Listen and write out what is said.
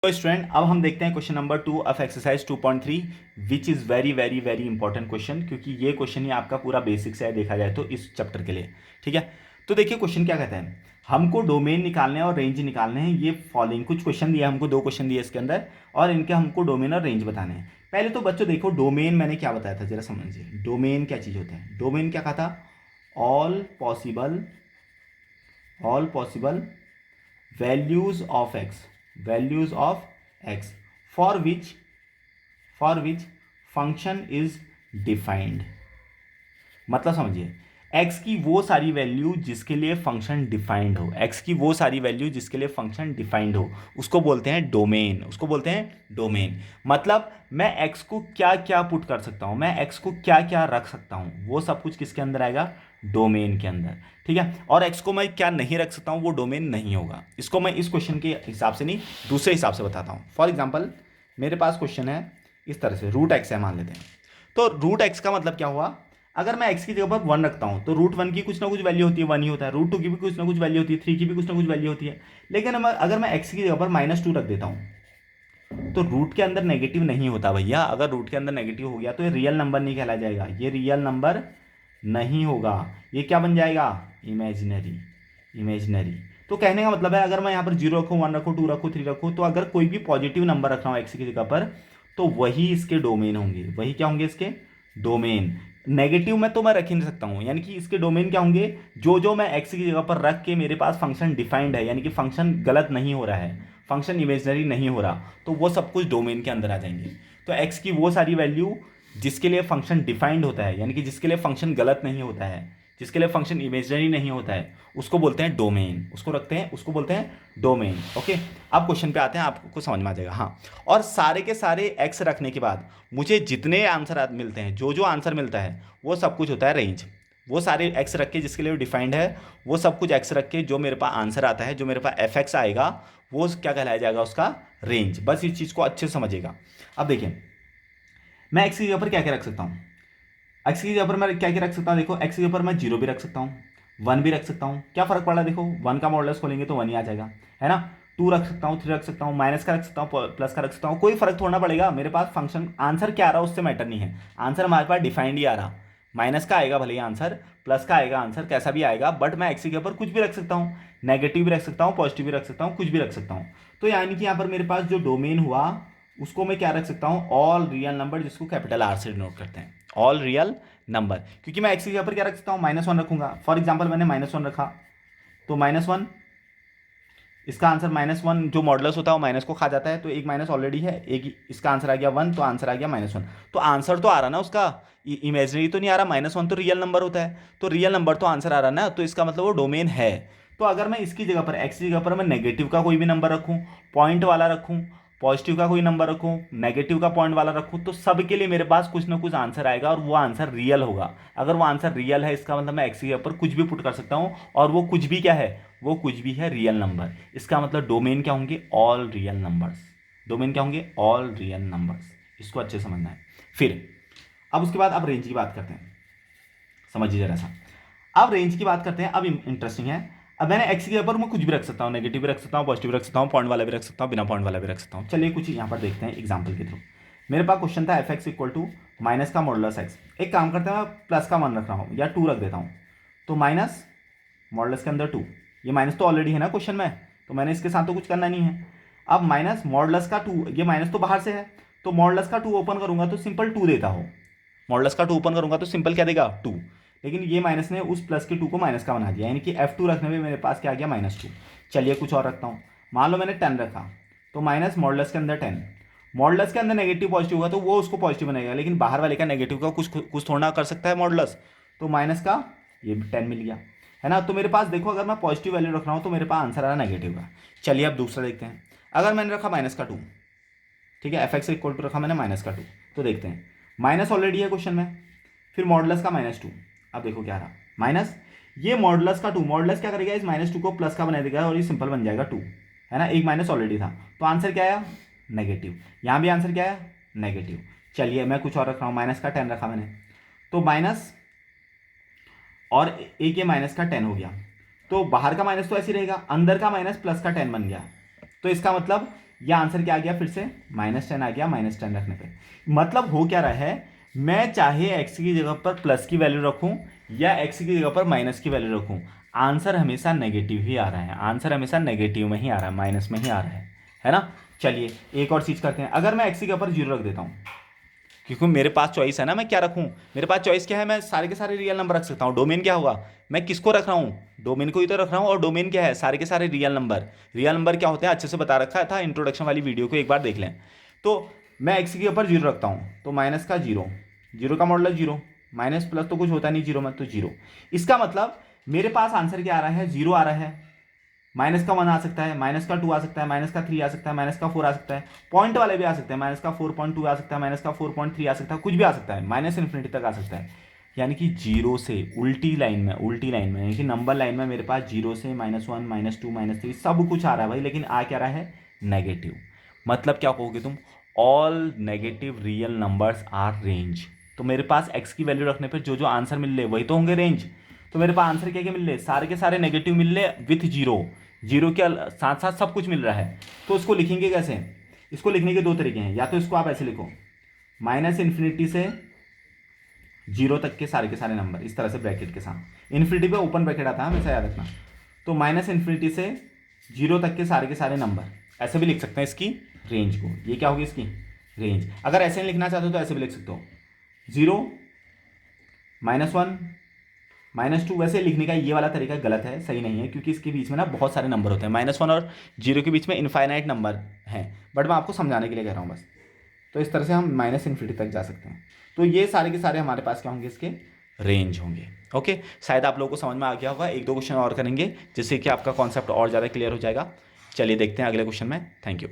तो स्टूडेंट अब हम देखते हैं question number 2 of exercise 2.3 which is very very very important question, क्योंकि ये क्वेश्चन ही आपका पूरा बेसिक्स है देखा जाए तो इस चैप्टर के लिए। ठीक है, तो देखिए क्वेश्चन क्या कहता है, हमको डोमेन निकालने और रेंज निकालने हैं। ये फॉलोइंग कुछ क्वेश्चन दिया, हमको 2 क्वेश्चन दिए इसके अंदर, और इनके हमको डोमेन और रेंज बताने हैं। पहले तो बच्चों देखो डोमेन मैंने क्या बताया था, जरा समझिए डोमेन क्या चीज़ होता है। डोमेन क्या कहा था, all possible values of x, values of x for which function is defined. मतलब समझिए x की वो सारी वैल्यू जिसके लिए फंक्शन डिफाइंड हो, x की वो सारी वैल्यू जिसके लिए फंक्शन डिफाइंड हो, उसको बोलते हैं डोमेन, उसको बोलते हैं डोमेन। मतलब मैं x को क्या क्या पुट कर सकता हूं, मैं x को क्या क्या रख सकता हूं, वो सब कुछ किसके अंदर आएगा, डोमेन के अंदर। ठीक है, और x को मैं क्या नहीं रख सकता हूं, वो डोमेन नहीं होगा। इसको मैं इस क्वेश्चन के हिसाब से नहीं, दूसरे हिसाब से बताता हूं। फॉर एग्जाम्पल मेरे पास क्वेश्चन है इस तरह से, रूट एक्स है मान लेते हैं। तो रूट एक्स का मतलब क्या हुआ, अगर मैं x की जगह पर 1 रखता हूं तो रूट 1 की कुछ ना कुछ वैल्यू होती है, 1 ही होता है। रूट 2 की भी कुछ ना कुछ वैल्यू होती है, 3 की भी कुछ ना कुछ वैल्यू होती है। लेकिन अगर मैं x की जगह पर -2 रख देता हूं तो रूट के अंदर नेगेटिव नहीं होता भैया। अगर रूट के अंदर नेगेटिव हो गया तो ये रियल नंबर नहीं कहला जाएगा, ये रियल नंबर नहीं होगा, ये क्या बन जाएगा, इमेजिनरी। इमेजिनरी तो कहने का मतलब है, अगर मैं यहाँ पर 0 रखूँ, 1 रखूँ, 2 रखूँ, 3 रखूँ, तो अगर कोई भी पॉजिटिव नंबर रख रहा हूँ एक्स की जगह पर तो वही इसके डोमेन होंगे। वही क्या होंगे, इसके डोमेन। नेगेटिव में तो मैं रख ही नहीं सकता हूँ, यानी कि इसके डोमेन क्या होंगे, जो जो मैं एक्स की जगह पर रख के मेरे पास फंक्शन डिफाइंड है, यानी कि फंक्शन गलत नहीं हो रहा है, फंक्शन इमेजिनरी नहीं हो रहा, तो वो सब कुछ डोमेन के अंदर आ जाएंगे। तो एक्स की वो सारी वैल्यू जिसके लिए फंक्शन डिफाइंड होता है, यानी कि जिसके लिए फंक्शन गलत नहीं होता है, जिसके लिए फंक्शन इमेजिनरी नहीं होता है, उसको बोलते हैं डोमेन। उसको रखते हैं, उसको बोलते हैं डोमेन। ओके, अब क्वेश्चन पे आते हैं, आपको समझ में आ जाएगा। हाँ, और सारे के सारे एक्स रखने के बाद मुझे जितने आंसर मिलते हैं, जो जो आंसर मिलता है वो सब कुछ होता है रेंज। वो सारे एक्स रख के जिसके लिए डिफाइंड है, वो सब कुछ एक्स रख के जो मेरे पास आंसर आता है, जो मेरे पास एफ एक्स आएगा, वो क्या कहलाया जाएगा, उसका रेंज। बस इस चीज़ को अच्छे से समझिएगा। अब देखिए मैं एक्स की जगह पर क्या क्या रख सकता हूँ, एक्स की जगह पर मैं क्या क्या रख सकता हूँ, देखो एक्स की जगह पर मैं 0 भी रख सकता हूँ, 1 भी रख सकता हूँ। क्या फर्क पड़ रहा है, देखो 1 का मॉडुलस खोलेंगे तो 1 ही आ जाएगा, है ना। 2 रख सकता हूँ, 3 रख सकता हूँ, माइनस का रख सकता हूँ, प्लस का रख सकता हूँ, कोई फर्क थोड़ा पड़ेगा। मेरे पास फंक्शन आंसर क्या आ रहा है उससे मैटर नहीं है, आंसर हमारे पास डिफाइंड ही आ रहा। माइनस का आएगा भले ही आंसर, प्लस का आएगा आंसर, कैसा भी आएगा, बट मैं एक्स के ऊपर कुछ भी रख सकता हूँ, नेगेटिव भी रख सकता हूँ, पॉजिटिव भी रख सकता हूँ, कुछ भी रख सकता हूँ। तो यानी कि यहाँ पर मेरे पास जो डोमेन हुआ उसको मैं क्या रख सकता हूँ, ऑल रियल नंबर, जिसको कैपिटल आर से डिनोट करते हैं, ऑल रियल नंबर। क्योंकि मैं एक्स की जगह पर क्या रख सकता हूँ, -1 रखूंगा। फॉर एग्जाम्पल मैंने -1 रखा तो -1, इसका आंसर -1 जो मॉडुलस होता है वो माइनस को खा जाता है, तो एक माइनस ऑलरेडी है, एक इसका आंसर आ गया 1, तो आंसर आ गया -1। तो आंसर तो आ रहा ना उसका, इमेजनरी तो नहीं आ रहा। -1 तो रियल नंबर होता है, तो रियल नंबर तो आंसर आ रहा ना, तो इसका मतलब वो डोमेन है। तो अगर मैं इसकी जगह पर, एक्स की जगह पर मैं नेगेटिव का कोई भी नंबर रखूँ, पॉइंट वाला रखूँ, पॉजिटिव का कोई नंबर रखूँ, नेगेटिव का पॉइंट वाला रखूँ, तो सब के लिए मेरे पास कुछ ना कुछ आंसर आएगा, और वो आंसर रियल होगा। अगर वो आंसर रियल है, इसका मतलब मैं एक्स के ऊपर कुछ भी पुट कर सकता हूँ, और वो कुछ भी क्या है, वो कुछ भी है रियल नंबर। इसका मतलब डोमेन क्या होंगे, ऑल रियल नंबर्स। डोमेन क्या होंगे, ऑल रियल नंबर्स। इसको अच्छे समझना है। फिर अब उसके बाद अब रेंज की बात करते हैं, समझिए जरा सा। अब रेंज की बात करते हैं, अब इंटरेस्टिंग है। अब मैंने एक्स के ऊपर मैं कुछ भी रख सकता हूँ, नेगेटिव भी रख सकता हूँ, पॉजिटिव भी रख सकता हूँ, पॉइंट वाला भी रख सकता हूँ, बिना पॉइंट वाला भी रख सकता हूँ। चलिए कुछ यहाँ पर देखते हैं एग्जाम्पल के थ्रू। मेरे पास क्वेश्चन था F X equal to minus का मॉडुलस एक्स। एक काम करते हैं, मैं प्लस का 1 रख रहा हूँ या 2 रख देता हूँ, तो माइनस मॉडुलस के अंदर 2, ये माइनस तो ऑलरेडी है ना क्वेश्चन में, तो मैंने इसके साथ तो कुछ करना नहीं है। अब माइनस मॉडुलस का 2, ये माइनस तो बाहर से है, तो मॉडुलस का 2 ओपन करूंगा तो सिंपल 2 देता हो। मॉडुलस का 2 ओपन करूंगा तो सिंपल क्या देगा, 2। लेकिन ये माइनस ने उस प्लस के 2 को माइनस का बना दिया, यानी कि F2 रखने में मेरे पास क्या आ गया, -2। चलिए कुछ और रखता हूँ, मान लो मैंने 10 रखा, तो माइनस मॉडुलस के अंदर 10। मॉडुलस के अंदर नेगेटिव पॉजिटिव होगा तो वो उसको पॉजिटिव बनेगा, लेकिन बाहर वाले का नेगेटिव का कुछ कुछ थोड़ा कर सकता है मॉडुलस, तो माइनस का ये 10 मिल गया, है ना। तो मेरे पास देखो, अगर मैं पॉजिटिव वैल्यू रख रहा हूँ तो मेरे पास आंसर आ रहा है नेगेटिव का। चलिए अब दूसरा देखते हैं। अगर मैंने रखा -2, ठीक है, एफ एक्स इक्वल टू रखा मैंने -2, तो देखते हैं माइनस ऑलरेडी है क्वेश्चन में, फिर मॉडुलस का -2। अब देखो क्या रहा, माइनस, ये मॉडुलस का 2, मॉडुलस क्या करेगा, इस -2 को प्लस का बना देगा और ये सिंपल बन जाएगा 2, है ना। एक माइनस ऑलरेडी था, तो आंसर क्या आया, नेगेटिव। यहाँ भी आंसर क्या आया, नेगेटिव। चलिए मैं कुछ और रख रहा हूँ, माइनस का 10 रखा मैंने, तो माइनस और एक ये माइनस का 10 हो गया, तो बाहर का माइनस तो ऐसे ही रहेगा, अंदर का माइनस प्लस का 10 बन गया। तो इसका मतलब यह आंसर क्या आ गया, फिर से -10 आ गया -10 रखने पे। मतलब हो क्या रहा है, मैं चाहे x की जगह पर प्लस की वैल्यू रखूं या x की जगह पर माइनस की वैल्यू रखूं, आंसर हमेशा नेगेटिव ही आ रहा है, आंसर हमेशा नेगेटिव में ही आ रहा है, माइनस में ही आ रहा है ना। चलिए एक और चीज करते हैं, अगर मैं x की जगह पर 0 रख देता हूं, क्योंकि मेरे पास चॉइस है ना, मैं क्या रखूं, मेरे पास चॉइस क्या है, मैं सारे के सारे रियल नंबर रख सकता हूं। डोमेन क्या होगा, मैं किसको रख रहा हूं, डोमेन को ही तो रख रहा हूं, और डोमेन क्या है, सारे के सारे रियल नंबर। रियल नंबर क्या होते हैं अच्छे से बता रखा था इंट्रोडक्शन वाली वीडियो को, एक बार देख लें। तो मैं एक्स के ऊपर 0 रखता हूं, तो माइनस का 0, 0 का मॉडल 0, माइनस प्लस तो कुछ होता नहीं 0 में, तो 0। इसका मतलब मेरे पास आंसर क्या आ रहा है, 0 आ रहा है। माइनस का 1 आ सकता है, माइनस का 2 आ सकता है, माइनस का 3 आ सकता है, माइनस का 4 आ सकता है, पॉइंट वाले भी आ सकते हैं, माइनस का 4.2 आ सकता है, माइनस का 4.3 आ सकता है, कुछ भी आ सकता है, माइनस इन्फिनिटी तक आ सकता है। यानी कि 0 से उल्टी लाइन में यानी कि नंबर लाइन में मेरे पास 0 से -1 -2 -3 सब कुछ आ रहा है भाई, लेकिन आ क्या रहा है, नेगेटिव। मतलब क्या कहोगे तुम, all negative real numbers are range. तो मेरे पास एक्स की वैल्यू रखने पर जो जो आंसर मिल रहे वही तो होंगे रेंज। तो मेरे पास आंसर क्या क्या मिल रहे, सारे के सारे नेगेटिव मिल रहे विथ 0, 0 के साथ साथ सब कुछ मिल रहा है। तो इसको लिखेंगे कैसे, इसको लिखने के दो तरीके हैं, या तो इसको आप ऐसे लिखो, माइनस इन्फिनिटी से 0 तक के सारे नंबर, इस तरह से ब्रैकेट के साथ, इन्फिनिटी पे ओपन ब्रैकेट आता है हमेशा याद रखना। तो माइनस इन्फिनिटी से 0 तक के सारे नंबर, ऐसे भी लिख सकते हैं इसकी रेंज को। ये क्या होगी इसकी रेंज। अगर ऐसे नहीं लिखना चाहते हो तो ऐसे भी लिख सकते हो, 0 -1 -2। वैसे लिखने का ये वाला तरीका गलत है, सही नहीं है, क्योंकि इसके बीच में ना बहुत सारे नंबर होते हैं, -1 और 0 के बीच में इनफाइनाइट नंबर हैं, बट मैं आपको समझाने के लिए कह रहा हूँ बस। तो इस तरह से हम माइनस इन्फिनिटी तक जा सकते हैं। तो ये सारे के सारे हमारे पास क्या होंगे, इसके रेंज होंगे। ओके, शायद आप लोगों को समझ में आ गया होगा। एक दो क्वेश्चन और करेंगे जिससे कि आपका कॉन्सेप्ट और ज़्यादा क्लियर हो जाएगा। चलिए देखते हैं अगले क्वेश्चन में। Thank you.